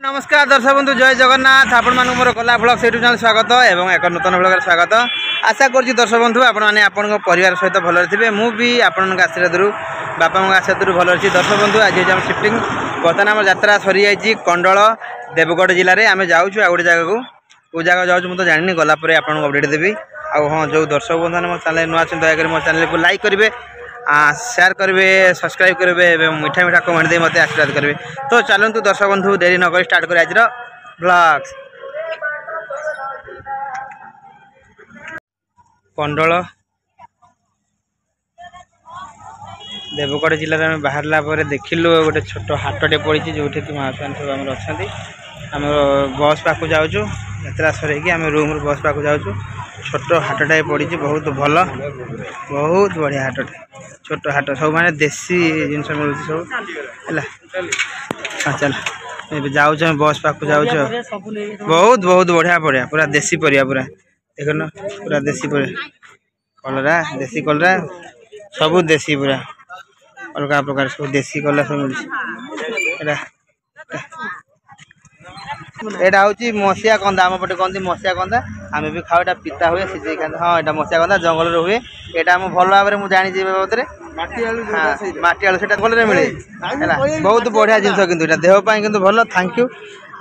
नमस्कार दर्शक बंधु जय जगन्नाथ आपण मानक मोर कला ब्लॉग से यूट्यूब चैनल स्वागत एवं एक नूतन ब्लॉग स्वागत आशा करुँच दर्शक बंधु आपण मैंने आपण परिवार सहित भल थे मुझे आपण आशीर्वाद बापा आशीर्वाद भल अच्छी दर्शक बंधु आज हम शिफ्टिंग बर्तमान आम यात्रा सरी जाइए कंडल देवगढ़ जिले में आम जाऊँ आ गोटे जगह को जगह जाऊँ मुझे जानी गलापर आपको अपडेट देवी आ हाँ जो दर्शक बंधु मो चैनल नुआ दयाकोरी मो चैनल को लाइक करेंगे शेयर करेंगे सब्सक्राइब करेंगे मीठा मीठा कमेंट दे मत आशीर्वाद करेंगे। तो चलतु दर्शक बंधु देरी नक स्टार्ट कर आज ब्लॉग कंडल देवगढ़ जिले में बाहरला देखिलु गोटे छोट हाटटे पड़ी जो माँ सब आम अच्छा आम बस पाक जाऊँ यात्रा सर आम रूम बस पाक जाऊँ छोट हाटटा पड़ी बहुत भल बहुत बढ़िया हाटटे छोट हाट सब माने देसी जिन मिलूँ सब है। हाँ चल जाऊँ बस पाक जाऊँ बहुत बहुत बढ़िया बढ़िया पूरा देसी परिया पूरा देख न पूरा देसी परिया कलरा देसी कलरा सब देसी पूरा अलग प्रकार सब देसी कलरा सब मिलूँ एटा हूँ मसिया कंदा आम पटे कहते मसिया कंदा आम भी खाऊ एटा पिता हुए सीझे खाते हाँ यहाँ मसिया कंदा जंगल हुए यहाँ आम भल भाव में जानी बाबद माटी आलू से भल मिले है बहुत बढ़िया जिनस कि देहपाई कि भल थैंक यू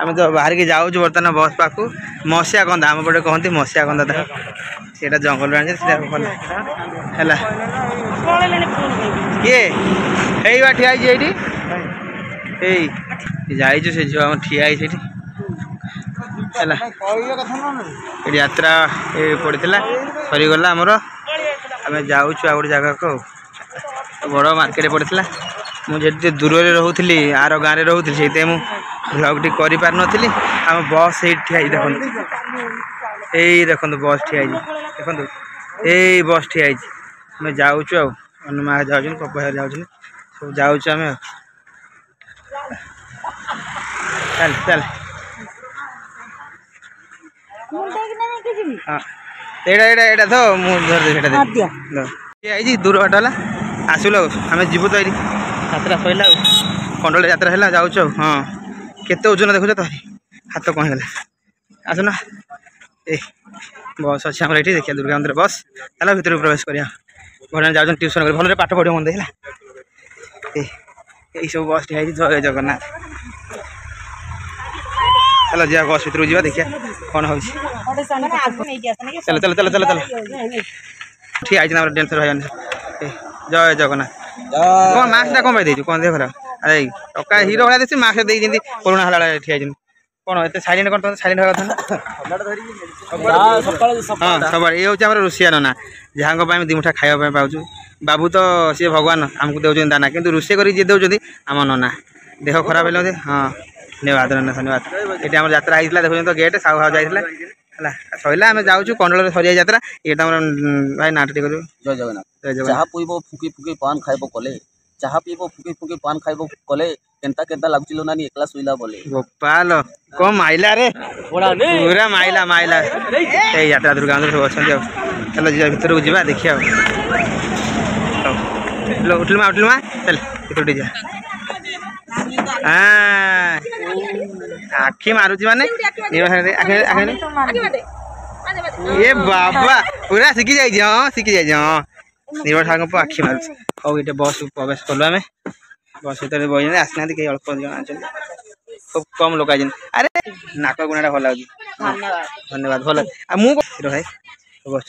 आम तो बाहर की जाऊँ बर्तमान बस पाक मसिया कंदा आम पटे कहते मसिया कंदा देख सीटा जंगल आनी भल है किए ठिया ये जाइए से झील ठिया है यात्रा पड़ता सरीगला आमर आम जाऊँ आ गोटे जगह को बड़ मार्केट पड़ता मुझे दूर में रोली आर गाँव में रोली से ब्लॉग टी कर पार आम बस ठिया देखो बस ठिया देखो यही बस ठिया आम जाऊँ आम जाऊँ पपा जाऊँ सब जाऊँ आम चल चल हाँ एटा तो मुझे दूर बाट है आसुल आम जीवु तो ये यात्रा सरला कंडल यात्रा है जाऊँ हाँ केते ओजन देखुच तो हाथ कौन है आसुना ए बस अच्छे आम ये देखिए दुर्गा मंदिर बस चलो भर प्रवेश करिया घर जाऊँ ट्यूशन कर भल पाठ पढ़ो मन है यही सब बस ठिया जय जगन्नाथ चलो जा बस भर जा देखिए कौन हो चलो चलो चलो चलो चलो ठिया डेन्स जय जगन्नाथ कौन मास्कटा कौन पाई कौन देख खराब अरे टका हिरो भाई देखिए मास्क देखिए कोरोना हला ठिया कौन एत सैलेंट कौन सैलेंट होगा हाँ सब ये हूँ आम रोषिया नना जहाँ दी मुठा खावाई पाऊँ बाबू तो सी भगवान आमको दे दाना कि रोषे कर दे आम नना देह खराब है हाँ धन्यवाद नना धन्यवाद ये आम यात्रा होता देखो तो गेट साहू भाव जाइए है सरला आम जाऊँ कंडल सरिया यात्रा ये भाई नाट टे जय जगन्नाथ चाह पीब फुकी फुकी पान खाइब कले चाह पीब फुकी फुकी पान खाइब कले केनता केनता लागुचिलो नानी एकला सुइला बोले गोपाल कौन माइला रे पूरा माइला माइला ए यात्रा दुर्गा मंदिर सब अच्छा चलो जा भर को जा देखिए उठलमा चल भर जा हाँ आखि मारुची माने ये बाबा पूरा शिखी जाइए हाँ शिखी जाइए हाँ निर्भर ठाकुर को आखि मारुची और ये बस प्रवेश कलु आम बस भर बही आसना कई अल्प जन खूब कम लोक आई अरे नाक गुणाटा भल लगे धन्यवाद भल मुझे भाई बस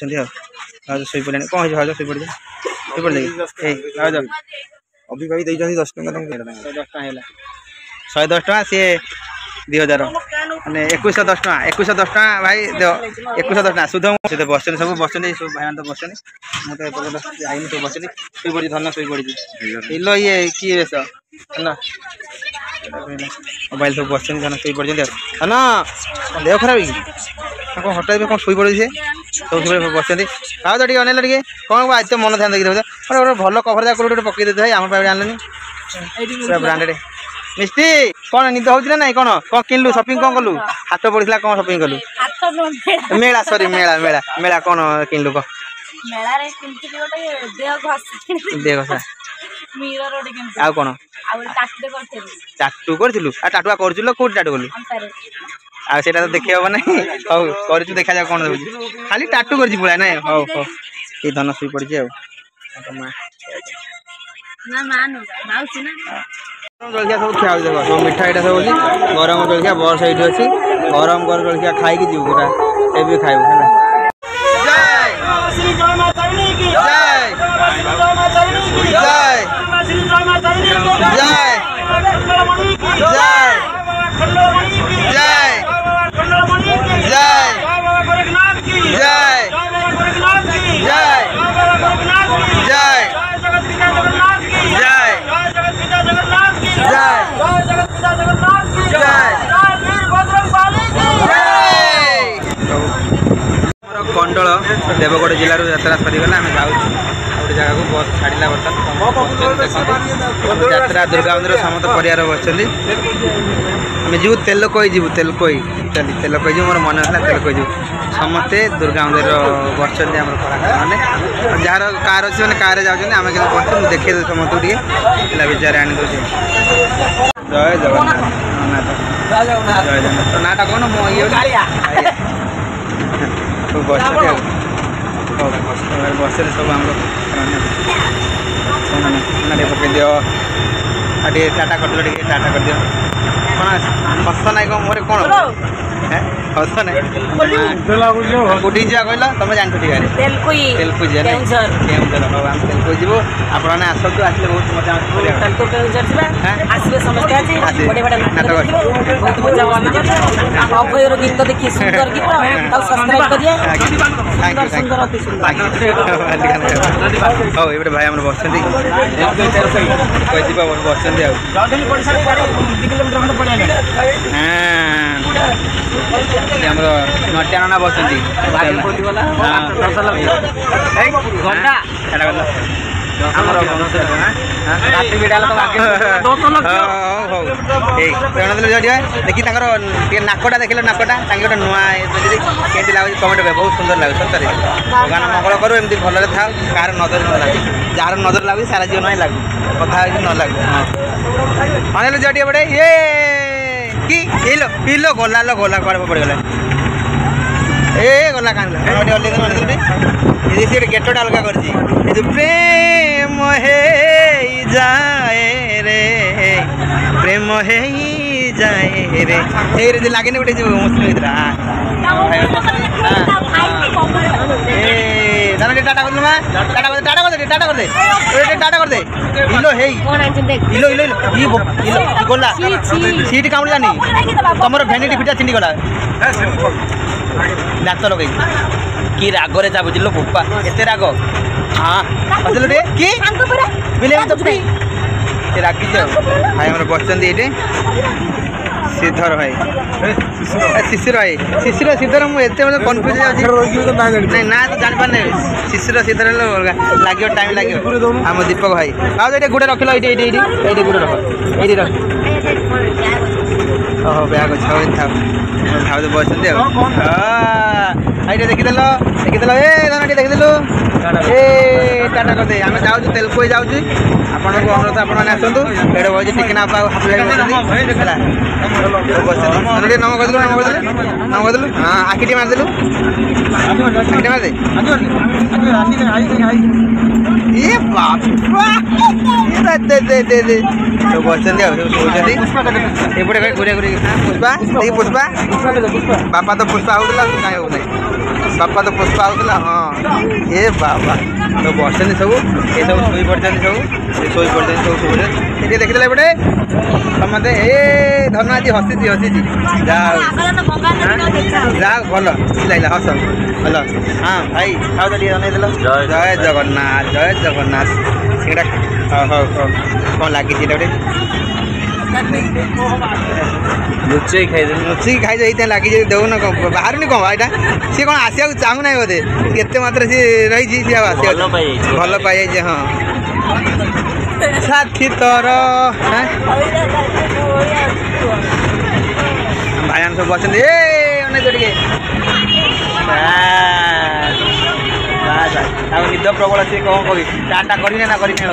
शई पड़े कौन हो शई पड़ जा अभी भाई 10 टका 10 है 110 टका सी 2000 मैंने 2110 टका 2110 टका भाई देव 2110 टका सुध सहित बस सब बस सब भाई तो बस मुझे जाइए सब बस शई पड़ी धन शई पड़ी लो ये किए बेस है मोबाइल सब बस धन शई पड़ी धन देह खराब कि कौन हटाई कौन शई पड़ी से सब बस खाओ तो अनेल टे कौन एत मन ध्यान देखिए गोटे भल कभर जाक गोटे पकई देते भाई आम पाई आनलानी पूरा ब्रांडेड मिस्टी कौन निद हो ना कौन कौन किनलु शॉपिंग कौन कलु हाथ पड़ता कौन शॉपिंग कलु मेला सॉरी मेला मेला मेला कौन किनलु कह देह घसा ଆଉ କଣ टाटू करूँ टाटुआ करूँ कौट टाटू कलु आ सेटा तो देखी हम ना हौ कर देखा जा कौन खाली टाटू कर पड़ा ना हौ हौ ये धन शुई पड़ी जलखिया सब खिया देख सब मिठा यहाँ सब अच्छी गरम जलखिया बस ये अच्छी गरम गरम जलखिया खाई जीव पूरा ए खाइबू है कंडल देवगढ़ जिलूर यात्रा सरीगला आम जाऊँ गोटे जगह को बस छाड़ा बर्तमान यात्रा दुर्गा मंदिर समस्त परिवार बच्चे आम जीव तेलकोई जीव तेलकोई तेलकोई जीव मोर मन है तेलकोई जीव समस्ते दुर्गा मंदिर बच्चे आम कलाकार मैंने जार कार अच्छे मैंने कार जाऊँ आम क्या पहुँचू देखे समस्त टे विचार आनी दे जय जगन्नाथ जय जगन्नाथ नाटा कौन मो ये बस सब आम पकड़ दियो टाटा कर दियो टाटा कर दियो कौन हस ना कौन मोर कौन हस ना कौटी जा कहल तुम जान तेलकुई केउझर हाँ आम तेलकुई जीव आपने आसतु आसले बहुत मजा अभयर गीत देखिए सुंदर गीत सब्सक्राइब करिए हाँ ये भाई आम बस बस नट्याना बस देखी नाकटा देख नाकटा गोटे नुआ केमती लगे कमेंट कर बहुत सुंदर लगे सतरे भगवान मंगल करू एमती भलरे था कार नजर न लगे जार नजर लगे सारा जीवन ही लगू कथा न लगू हाँ जटिया बड़े ये कि पीलो गला गला कड़े पड़गला ए गला कान गेटटा अलग कर प्रेम हे जाए रे प्रेम हे जाए रे ये लगे गोटे जो मुस्लिम टाटा कर टाटा कर टाटा कर दे टाटा कर दे टाटा कर दे इलो हे इलो इलो इलो गला सीट काउंट जानी तुम भैनिटी फिटा छिंडी गला दात लगे कि रागरे जा बुझल बोपा एते राग हाँ बचल टे कि रागी भाई हमारे बसते ये श्रीधर भाई शिशिर भाई शिशिर श्रीधर मुझे कन्फ्यूज नहीं ना तो जान पारे शिशिर श्रीधर लगे टाइम लगे आम दीपक भाई आओ ये गुड़े रख लो ये गुड़े रख ये रख ओह ब्याग अच्छे था भाव बसते देखीदेल देखीदेल ए धनटी देखीदेलु ए टाटा करदे आम जाऊँ तेलकोई जाऊँ आपन को अनुरोध आपने आसतु एडे बजे टिकना हाफ लगे नम कर हाँ आखिटी मारदेलु आखिटी मारदे ये बापा दे दे दे दे तो बच्चे एपटे घूरिया घूरी पुष्पा देखिए पुष्पा बापा तो पुष्पा होता कहीं हो बापा तो पुष्पा होता हाँ ये बाबा तो बसते सब ये सब शोई पड़ते सब शोई पड़ते सब शोले देखीदे एपटे समस्ते ए धन आज हसी हसी जाओ भल लगे हस भल हाँ भाई खाओ तो जनईदेल जय जगन्नाथ सीटा हाँ हाँ कौन लगी गोटे लुचई खाई लगी दौन बाहर नहीं कौन यहाँ सी कौन आसा चाहूना बोधे केते मात्र सी रही सी भल पाई हाँ साथी तोर भाई सब बस ଆଉ ନିଦ ପ୍ରବଳ ଅଛି କ'ଣ କରିବି ଚାଟା କରିନେ ନା କରିନି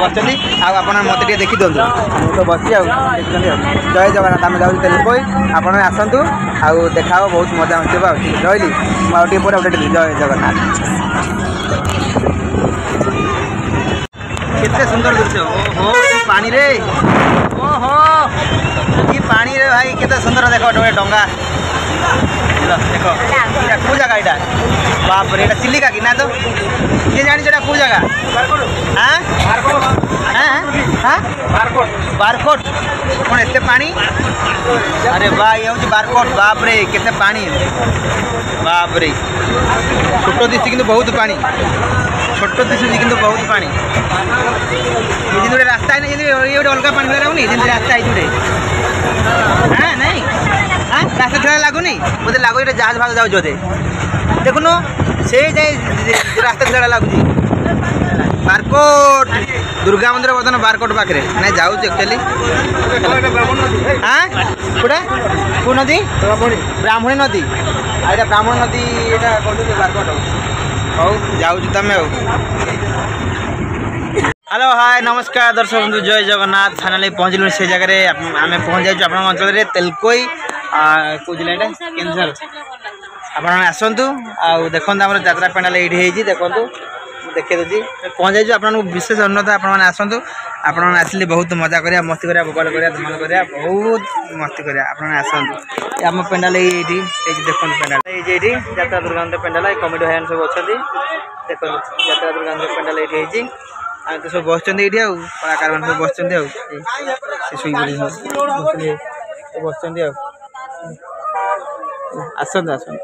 ବସିଛନ୍ତି ଆଉ ଆପଣ ମୋତେ ଟିକେ ଦେଖିଦିଅନ୍ତୁ ମୁଁ ତ ବସିଛି ଆଉ ଦେଖୁଛନ୍ତି ଆଉ ଜୟ ଜଗନ୍ନାଥ ଆମେ ଯାଉଛୁ ତେଲକୋଇ ଆପଣ ଆସନ୍ତୁ ଆଉ ଦେଖା ହେବ ବହୁତ ମଜା ମସ୍ତି ଆଉ ରହିଲି ମୁଁ ଆଉ ଟିକେ ପରେ ଗୋଟେ ଜୟ ଜଗନ୍ନାଥ କେତେ ସୁନ୍ଦର ଦୃଶ୍ୟ ଓହୋ ପାଣି ରେ ଓହୋ କି ପାଣି ରେ ଭାଇ କେତେ ସୁନ୍ଦର ଦେଖ ଗୋଟେ ଡଙ୍ଗା ଦେଖ এটা কোন জায়গা এটা বাপরে এটা চিলিকা কি না তো কে জানিস এটা কোন জায়গা হ্যাঁ হ্যাঁ হ্যাঁ বারকোট কোন এতে পানি আরে ভাই এই হচ্ছে বারকোট বাপরে কেতে পানি বাপরে ছোট দিছি কিন্তু বহুত পানি ছোট দিছি কিন্তু বহুত পানি এই যে রাস্তা নাই এই যে অলগা পানি ভরা রাউনি যে রাস্তা এই জুড়ে হ্যাঁ নাই হ্যাঁ রাস্তা খেলা লাগুনি মতো লাগু এটা জাহাজ ভাগ যাও যদি দেখুন সেই যাই রাস্তা খেলা লাগুছি বারকোট দুর্গা মন্দির বর্তমান বারকোট পাখে না যাচ্ছি একচুয়ালি হ্যাঁ কোটা কোন নদী ব্রাহ্মণী নদী আর এটা ব্রাহ্মণী নদী এটা করছে বারকোট হଉ ଯାଉଛୁ ତମେ ଆଉ হ্যালো হাই নমস্কার দর্শক বন্ধু জয় জগন্নাথ ফাইনালি পৌঁছলু সেই জায়গায় আমি পৌঁছি যাচ্ছি আপনার অঞ্চলের তেলকোই কেউ জিলা এটা কেন্দুঝর আপনার আসন্তু ଆଉ ଦେଖନ୍ତୁ ଆମର ଯାତ୍ରା ପେଣ୍ଡାଲ ଏଇଠି ହେଇଛି ଦେଖନ୍ତୁ ଦେଖେଇ ଦେଉଛି ପହଞ୍ଚି ଯାଇଛୁ ଆପଣଙ୍କୁ ବିଶେଷ ଅନୁରୋଧ ଆପଣମାନେ ଆସନ୍ତୁ ଆପଣମାନେ ଆସିଲେ ବହୁତ ମଜା କରିବା ମସ୍ତି କରିବା ଭୋପାଳ କରିବା ଧମାଲ କରିବା ବହୁତ ମସ୍ତି କରିବା ଆପଣମାନେ ଆସନ୍ତୁ ଆମ ପେଣ୍ଡାଲ ଏଇଠି ଏଇଠି ଦେଖନ୍ତୁ ପେଣ୍ଡାଲ ହେଇଛି ଏଇଠି ଯାତ୍ରା ଦୁର୍ଗାନ୍ଧ ପେଣ୍ଡାଲ ଏ କମିଟି ଭାଇମାନେ ସବୁ ଅଛନ୍ତି ଦେଖନ୍ତୁ ଯାତ୍ରା ଦୁର୍ଗାନ୍ଧ ପେଣ୍ଡାଲ ଏଇଠି ହେଇଛି ଆମେ ତ ସବୁ ବସିଛନ୍ତି ଏଇଠି ଆଉ କଳାକାରମାନେ ସବୁ ବସିଛନ୍ତି ଆଉ ସେ ଶୋଇପଡ଼ି ସବୁ ବସିଛନ୍ତି ଆଉ ଆସନ୍ତୁ ଆସନ୍ତୁ